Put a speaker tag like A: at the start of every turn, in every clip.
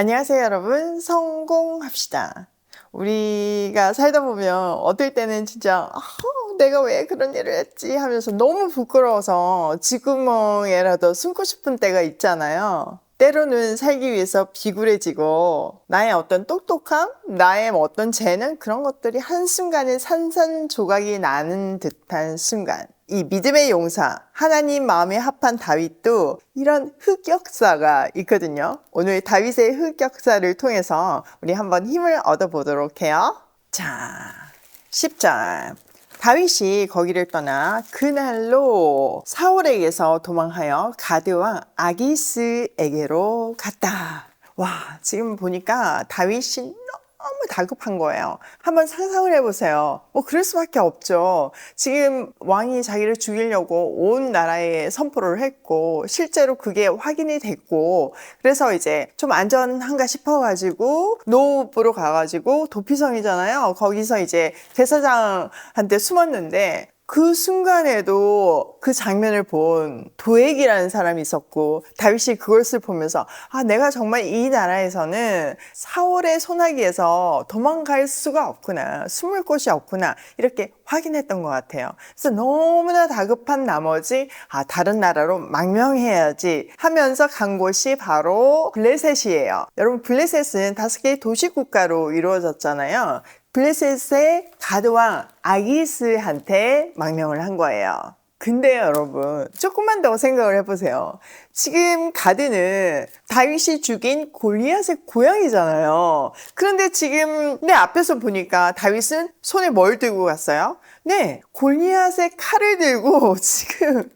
A: 안녕하세요, 여러분. 성공합시다. 우리가 살다 보면 어떨 때는 진짜 내가 왜 그런 일을 했지 하면서 너무 부끄러워서 쥐구멍에라도 숨고 싶은 때가 있잖아요. 때로는 살기 위해서 비굴해지고 나의 어떤 똑똑함, 나의 어떤 재능 그런 것들이 한순간에 산산조각이 나는 듯한 순간. 이 믿음의 용사, 하나님 마음에 합한 다윗도 이런 흑역사가 있거든요. 오늘 다윗의 흑역사를 통해서 우리 한번 힘을 얻어보도록 해요. 자, 10절. 다윗이 거기를 떠나 그날로 사울에게서 도망하여 가드왕 아기스에게로 갔다. 와, 지금 보니까 다윗이 너무 다급한 거예요. 한번 상상을 해보세요. 그럴 수밖에 없죠. 지금 왕이 자기를 죽이려고 온 나라에 선포를 했고, 실제로 그게 확인이 됐고, 그래서 이제 좀 안전한가 싶어가지고, 노읍으로 가가지고, 도피성이잖아요. 거기서 이제 대사장한테 숨었는데, 그 순간에도 그 장면을 본 도액이라는 사람이 있었고 다윗이 그것을 보면서 내가 정말 이 나라에서는 사울의 손아귀에서 도망갈 수가 없구나, 숨을 곳이 없구나 이렇게 확인했던 것 같아요. 그래서 너무나 다급한 나머지 다른 나라로 망명해야지 하면서 간 곳이 바로 블레셋이에요. 여러분, 블레셋은 5개의 도시국가로 이루어졌잖아요. 블레셋의 가드왕 아기스한테 망명을 한 거예요. 근데 여러분, 조금만 더 생각을 해보세요. 지금 가드는 다윗이 죽인 골리앗의 고향이잖아요. 그런데 지금 내 앞에서 보니까 다윗은 손에 뭘 들고 갔어요? 네, 골리앗의 칼을 들고 지금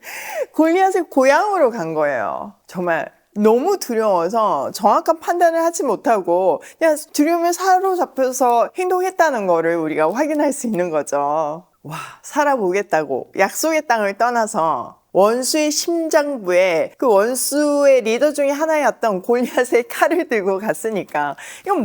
A: 골리앗의 고향으로 간 거예요. 정말 너무 두려워서 정확한 판단을 하지 못하고 그냥 두려움에 사로잡혀서 행동했다는 거를 우리가 확인할 수 있는 거죠. 와, 살아보겠다고 약속의 땅을 떠나서 원수의 심장부에 그 원수의 리더 중에 하나였던 골리앗의 칼을 들고 갔으니까 이건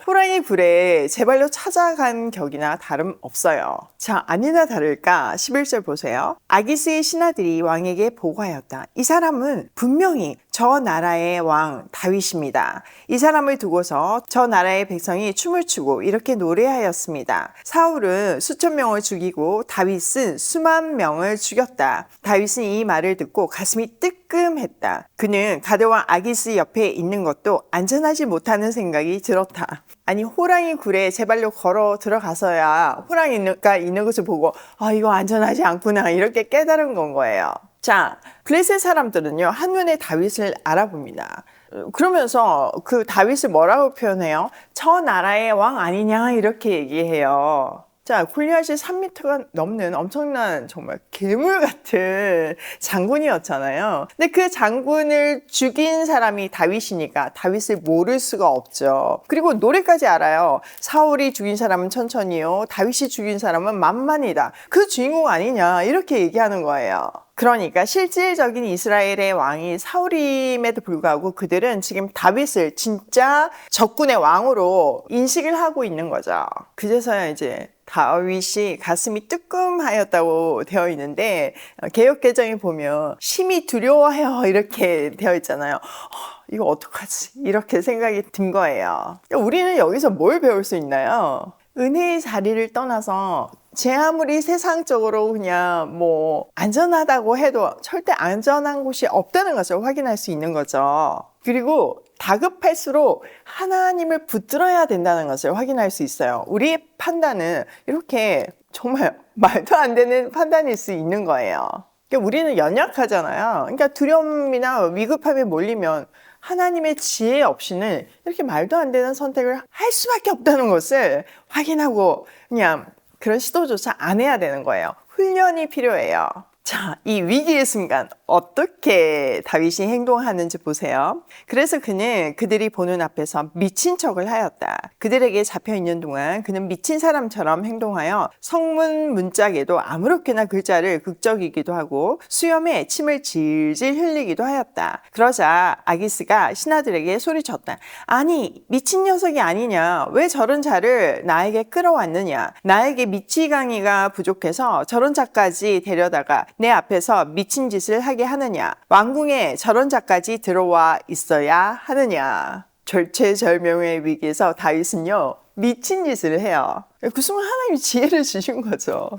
A: 호랑이 굴에 제발로 찾아간 격이나 다름없어요. 자, 아니나 다를까 11절 보세요. 아기스의 신하들이 왕에게 보고하였다. 이 사람은 분명히 저 나라의 왕 다윗입니다. 이 사람을 두고서 저 나라의 백성이 춤을 추고 이렇게 노래하였습니다. 사울은 수천 명을 죽이고 다윗은 수만 명을 죽였다. 다윗은 이 말을 듣고 가슴이 뜨끔했다. 그는 가드왕 아기스 옆에 있는 것도 안전하지 못하는 생각이 들었다. 아니, 호랑이 굴에 제발로 걸어 들어가서야 호랑이가 있는 것을 보고 이거 안전하지 않구나 이렇게 깨달은 건 거예요. 자, 블레셋 사람들은요, 한눈에 다윗을 알아봅니다. 그러면서 그 다윗을 뭐라고 표현해요? 저 나라의 왕 아니냐 이렇게 얘기해요. 자, 골리앗이 3m가 넘는 엄청난 정말 괴물 같은 장군이었잖아요. 근데 그 장군을 죽인 사람이 다윗이니까 다윗을 모를 수가 없죠. 그리고 노래까지 알아요. 사울이 죽인 사람은 천천히요, 다윗이 죽인 사람은 만만이다. 그 주인공 아니냐 이렇게 얘기하는 거예요. 그러니까 실질적인 이스라엘의 왕이 사울임에도 불구하고 그들은 지금 다윗을 진짜 적군의 왕으로 인식을 하고 있는 거죠. 그제서야 이제 다윗이 가슴이 뜨끔하였다고 되어 있는데 개역개정에 보면 심히 두려워해요 이렇게 되어 있잖아요. 이거 어떡하지? 이렇게 생각이 든 거예요. 우리는 여기서 뭘 배울 수 있나요? 은혜의 자리를 떠나서 제 아무리 세상적으로 그냥 안전하다고 해도 절대 안전한 곳이 없다는 것을 확인할 수 있는 거죠. 그리고 다급할수록 하나님을 붙들어야 된다는 것을 확인할 수 있어요. 우리의 판단은 이렇게 정말 말도 안 되는 판단일 수 있는 거예요. 그러니까 우리는 연약하잖아요. 그러니까 두려움이나 위급함에 몰리면 하나님의 지혜 없이는 이렇게 말도 안 되는 선택을 할 수밖에 없다는 것을 확인하고 그냥 그런 시도조차 안 해야 되는 거예요. 훈련이 필요해요. 자, 이 위기의 순간 어떻게 다윗이 행동하는지 보세요. 그래서 그는 그들이 보는 앞에서 미친 척을 하였다. 그들에게 잡혀있는 동안 그는 미친 사람처럼 행동하여 성문 문짝에도 아무렇게나 글자를 극적이기도 하고 수염에 침을 질질 흘리기도 하였다. 그러자 아기스가 신하들에게 소리쳤다. 아니, 미친 녀석이 아니냐? 왜 저런 자를 나에게 끌어왔느냐? 나에게 미치광이가 부족해서 저런 자까지 데려다가 내 앞에서 미친 짓을 하게 하느냐? 왕궁에 저런 자까지 들어와 있어야 하느냐? 절체절명의 위기에서 다윗은요 미친 짓을 해요. 그 순간 하나님이 지혜를 주신 거죠.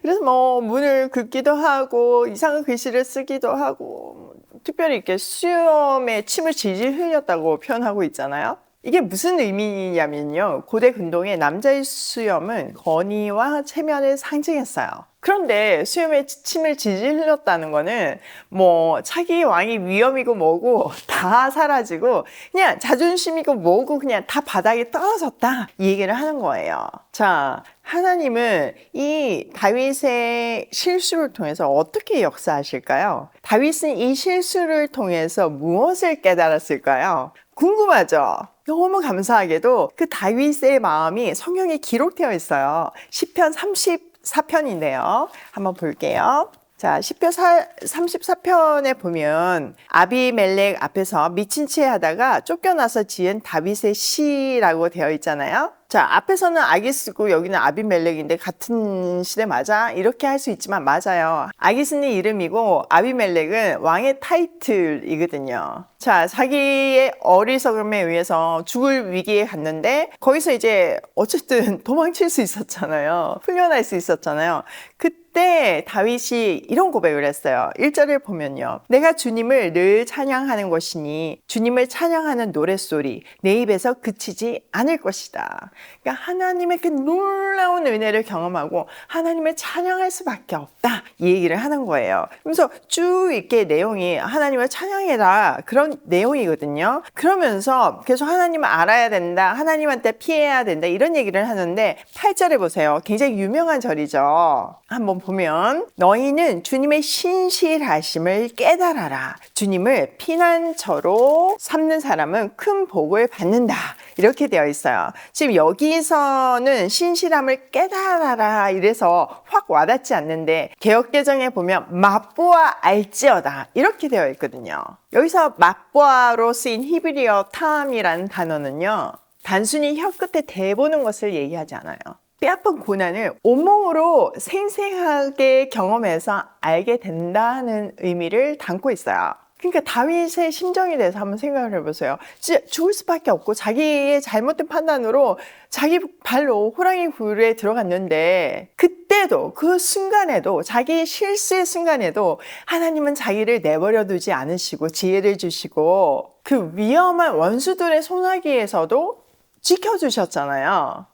A: 그래서 뭐 문을 긋기도 하고 이상한 글씨를 쓰기도 하고 특별히 이렇게 수염에 침을 질질 흘렸다고 표현하고 있잖아요. 이게 무슨 의미냐면요. 고대 근동의 남자의 수염은 권위와 체면을 상징했어요. 그런데 수염에 침을 질질 흘렸다는 거는 뭐 차기 왕이 위험이고 뭐고 다 사라지고 그냥 자존심이고 뭐고 그냥 다 바닥에 떨어졌다 이 얘기를 하는 거예요. 자, 하나님은 이 다윗의 실수를 통해서 어떻게 역사하실까요? 다윗은 이 실수를 통해서 무엇을 깨달았을까요? 궁금하죠? 너무 감사하게도 그 다윗의 마음이 성경에 기록되어 있어요. 시편 34편인데요. 한번 볼게요. 자, 시편 34편에 보면 아비멜렉 앞에서 미친 채 하다가 쫓겨나서 지은 다윗의 시라고 되어 있잖아요. 자, 앞에서는 아기스고 여기는 아비멜렉인데 같은 시대 맞아? 이렇게 할 수 있지만 맞아요. 아기스는 이름이고 아비멜렉은 왕의 타이틀이거든요. 자, 자기의 어리석음에 의해서 죽을 위기에 갔는데 거기서 이제 어쨌든 도망칠 수 있었잖아요. 풀려날 수 있었잖아요. 그때 다윗이 이런 고백을 했어요. 1절을 보면요. 내가 주님을 늘 찬양하는 것이니 주님을 찬양하는 노랫소리 내 입에서 그치지 않을 것이다. 그러니까 하나님의 그 놀라운 은혜를 경험하고 하나님을 찬양할 수밖에 없다 이 얘기를 하는 거예요. 그래서 쭉 이렇게 내용이 하나님을 찬양해라 그런 내용이거든요. 그러면서 계속 하나님을 알아야 된다, 하나님한테 피해야 된다 이런 얘기를 하는데 8절에 보세요. 굉장히 유명한 절이죠. 한번 보면 너희는 주님의 신실하심을 깨달아라. 주님을 피난처로 삼는 사람은 큰 복을 받는다. 이렇게 되어 있어요. 지금 여기서는 신실함을 깨달아라 이래서 확 와닿지 않는데 개역개정에 보면 맛보아 알지어다 이렇게 되어 있거든요. 여기서 맛보아로 쓰인 히브리어 탐이라는 단어는요. 단순히 혀끝에 대보는 것을 얘기하지 않아요. 뼈아픈 고난을 온몸으로 생생하게 경험해서 알게 된다는 의미를 담고 있어요. 그러니까 다윗의 심정에 대해서 한번 생각을 해보세요. 진짜 죽을 수밖에 없고 자기의 잘못된 판단으로 자기 발로 호랑이 굴에 들어갔는데 그때도 그 순간에도 자기의 실수의 순간에도 하나님은 자기를 내버려 두지 않으시고 지혜를 주시고 그 위험한 원수들의 손아귀에서도 지켜주셨잖아요.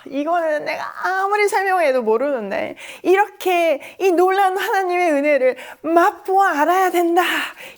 A: 이거는 내가 아무리 설명해도 모르는데 이렇게 이 놀라운 하나님의 은혜를 맛보아 알아야 된다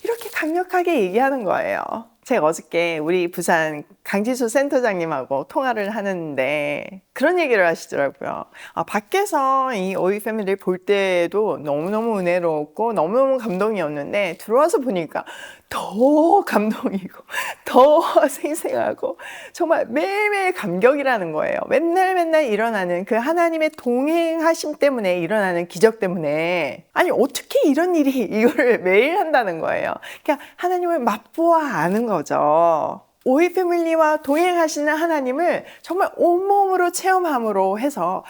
A: 이렇게 강력하게 얘기하는 거예요. 제가 어저께 우리 부산 강지수 센터장님하고 통화를 하는데 그런 얘기를 하시더라고요. 밖에서 이 오이 패밀리를 볼 때도 너무너무 은혜로웠고 너무너무 감동이었는데 들어와서 보니까 더 감동이고 더 생생하고 정말 매일매일 감격이라는 거예요. 맨날 일어나는 그 하나님의 동행하심 때문에 일어나는 기적 때문에 아니 어떻게 이런 일이 이거를 매일 한다는 거예요. 그러니까 하나님을 맛보아 아는 거죠. 오이 패밀리와 동행하시는 하나님을 정말 온몸으로 체험함으로 해서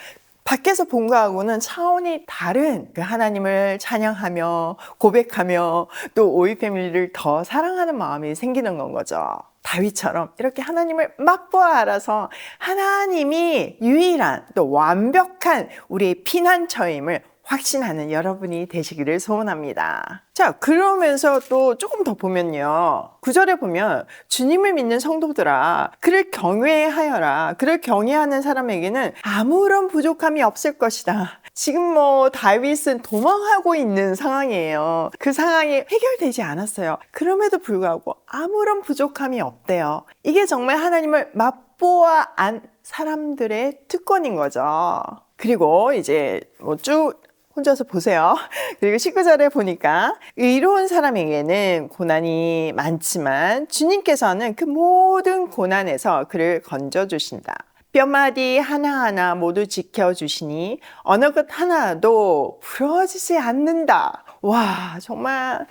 A: 밖에서 본 거하고는 차원이 다른 그 하나님을 찬양하며 고백하며 또 오이 패밀리를 더 사랑하는 마음이 생기는 건 거죠. 다윗처럼 이렇게 하나님을 맛보아 알아서 하나님이 유일한 또 완벽한 우리의 피난처임을 확신하는 여러분이 되시기를 소원합니다. 자, 그러면서 또 조금 더 보면요. 9절에 보면 주님을 믿는 성도들아 그를 경외하여라. 그를 경외하는 사람에게는 아무런 부족함이 없을 것이다. 지금 뭐 다윗은 도망하고 있는 상황이에요. 그 상황이 해결되지 않았어요. 그럼에도 불구하고 아무런 부족함이 없대요. 이게 정말 하나님을 맛보아 안 사람들의 특권인 거죠. 그리고 이제 쭉 혼자서 보세요. 그리고 19절에 보니까 의로운 사람에게는 고난이 많지만 주님께서는 그 모든 고난에서 그를 건져주신다. 뼈마디 하나하나 모두 지켜주시니 어느 것 하나도 부러지지 않는다. 와, 정말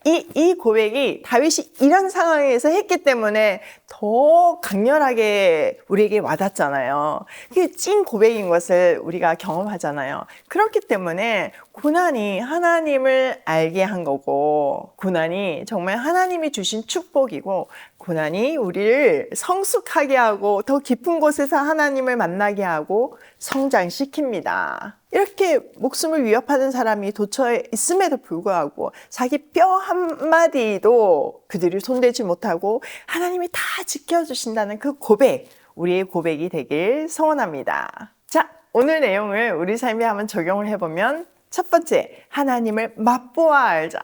A: 이 고백이 다윗이 이런 상황에서 했기 때문에 더 강렬하게 우리에게 와닿잖아요. 그게 찐 고백인 것을 우리가 경험하잖아요. 그렇기 때문에 고난이 하나님을 알게 한 거고 고난이 정말 하나님이 주신 축복이고 고난이 우리를 성숙하게 하고 더 깊은 곳에서 하나님을 만나게 하고 성장시킵니다. 이렇게 목숨을 위협하는 사람이 도처에 있음에도 불구하고 자기 뼈 한마디도 그들이 손대지 못하고 하나님이 다 지켜주신다는 그 고백, 우리의 고백이 되길 소원합니다. 자, 오늘 내용을 우리 삶에 한번 적용을 해보면 첫 번째, 하나님을 맛보아 알자.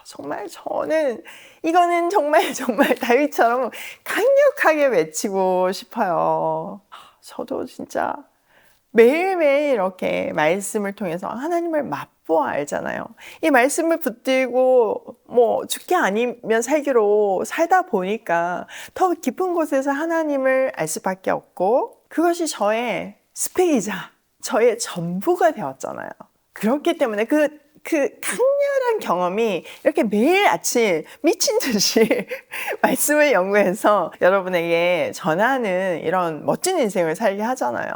A: 정말 저는 이거는 정말 다윗처럼 강력하게 외치고 싶어요. 저도 진짜 매일매일 이렇게 말씀을 통해서 하나님을 맛보아 알잖아요. 이 말씀을 붙들고 죽기 아니면 살기로 살다 보니까 더 깊은 곳에서 하나님을 알 수밖에 없고 그것이 저의 스펙이자 저의 전부가 되었잖아요. 그렇기 때문에 그 강렬한 경험이 이렇게 매일 아침 미친 듯이 말씀을 연구해서 여러분에게 전하는 이런 멋진 인생을 살게 하잖아요.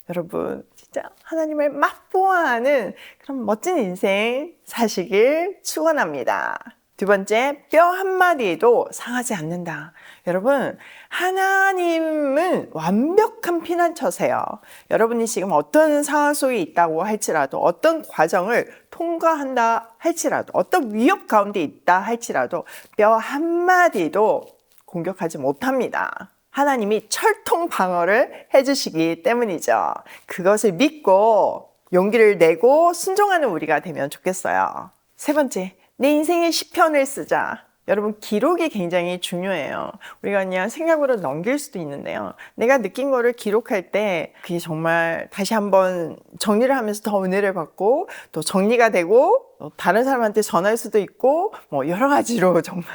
A: 여러분 진짜 하나님을 맛보아하는 그런 멋진 인생 사시길 축원합니다. 두 번째, 뼈 한마디도 상하지 않는다. 여러분, 하나님은 완벽한 피난처세요. 여러분이 지금 어떤 상황 속에 있다고 할지라도, 어떤 과정을 통과한다 할지라도, 어떤 위협 가운데 있다 할지라도 뼈 한마디도 공격하지 못합니다. 하나님이 철통 방어를 해주시기 때문이죠. 그것을 믿고 용기를 내고 순종하는 우리가 되면 좋겠어요. 세 번째, 내 인생의 시편을 쓰자. 여러분, 기록이 굉장히 중요해요. 우리가 그냥 생각으로 넘길 수도 있는데요. 내가 느낀 거를 기록할 때 그게 정말 다시 한번 정리를 하면서 더 은혜를 받고 또 정리가 되고 또 다른 사람한테 전할 수도 있고 여러 가지로 정말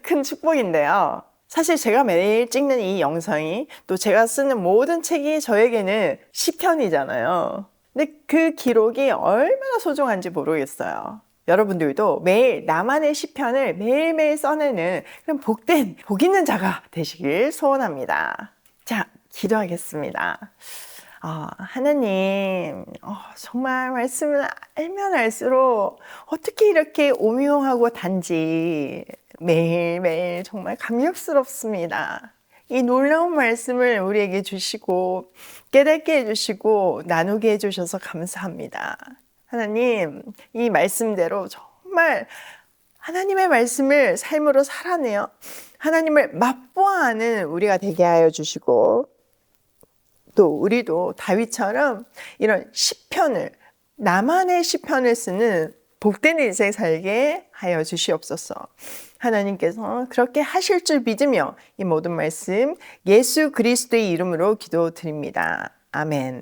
A: 큰 축복인데요. 사실 제가 매일 찍는 이 영상이 또 제가 쓰는 모든 책이 저에게는 시편이잖아요. 근데 그 기록이 얼마나 소중한지 모르겠어요. 여러분들도 매일 나만의 시편을 매일매일 써내는 그런 복된 복 있는 자가 되시길 소원합니다. 자, 기도하겠습니다. 하나님, 정말 말씀을 알면 알수록 어떻게 이렇게 오묘하고 단지 매일매일 정말 감격스럽습니다. 이 놀라운 말씀을 우리에게 주시고 깨닫게 해주시고 나누게 해주셔서 감사합니다. 하나님, 이 말씀대로 정말 하나님의 말씀을 삶으로 살아내어 하나님을 맛보아하는 우리가 되게 하여 주시고 또 우리도 다윗처럼 이런 시편을 나만의 시편을 쓰는 복된 인생 살게 하여 주시옵소서. 하나님께서 그렇게 하실 줄 믿으며 이 모든 말씀 예수 그리스도의 이름으로 기도드립니다. 아멘.